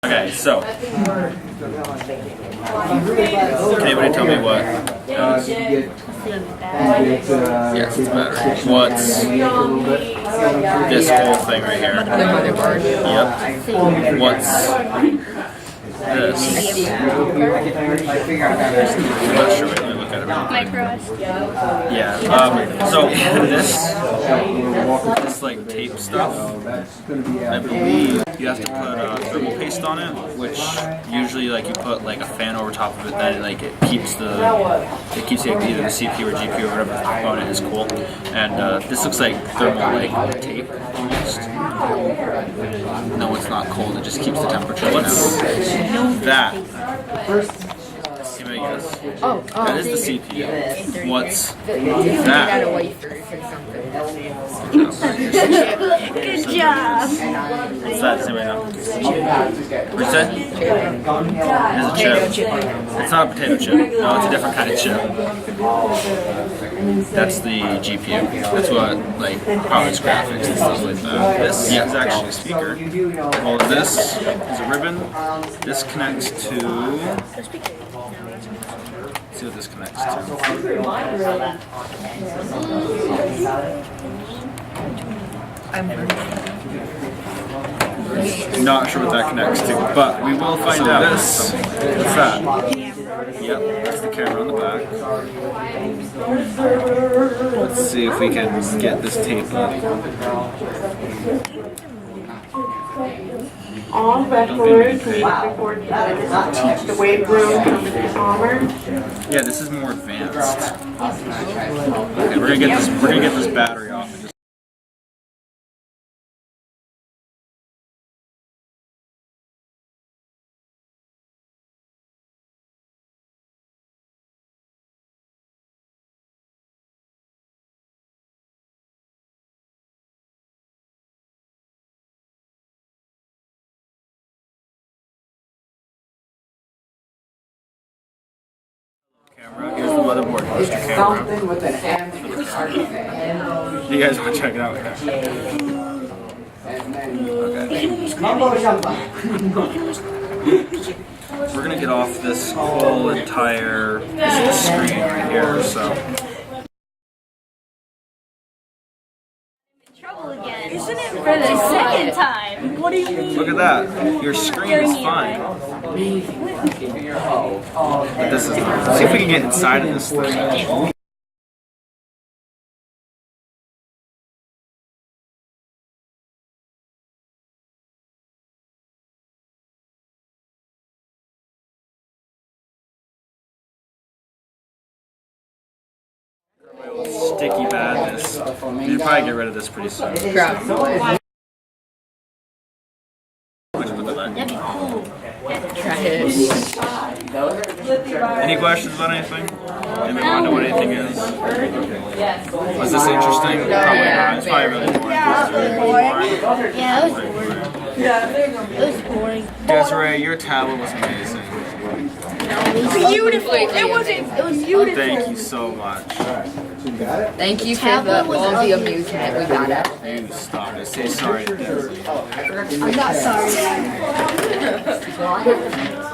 Okay, so can anybody tell me what? Yes, it's better. What's this whole thing right here? Motherboard. Yep. What's this? I'm not sure. Let me look at it. Micro. Yeah. So this like tape stuff, I believe you have to put thermal paste on it, which usually like you put like a fan over top of it. Then like it keeps either the CPU or GPU or whatever component is cool. And this looks like thermal like tape almost. No, it's not cold. It just keeps the temperature. What's that? That is the CPU. What's that? Good job. What's that? Does anybody know? What'd you say? It is a chip. It's not a potato chip. No, it's a different kind of chip. That's the GPU. That's what like powers graphics and stuff like that. This is actually a speaker. Well, this is a ribbon. This connects to. Let's see what this connects to. Not sure what that connects to, but we will find out. What's that? Yep, that's the camera on the back. Let's see if we can get this tape up. All wrestlers before teach the weight room from the armor. Yeah, this is more advanced. Okay, we're gonna get this battery off and just. Camera. Here's the motherboard poster camera. Do you guys want to check it out? Okay. We're gonna get off this whole entire screen right here. So. Trouble again. Isn't it for the second time? What do you mean? Look at that. Your screen is fine. But this is not. See if we can get inside of this thing. Sticky badness. You'd probably get rid of this pretty soon. That'd be cool. Try it. Any questions about anything? Anybody want to know what anything is? Was this interesting? Probably not. It's probably really boring. Yeah, it was boring. It was boring. Desiree, your tablet was amazing. Beautiful. It was beautiful. Thank you so much. Thank you for all the amusement we got out of it. You stop it. Say sorry to Dezi. I'm not sorry.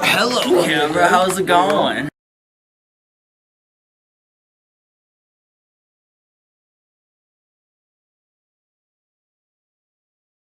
Hello, camera. How's it going?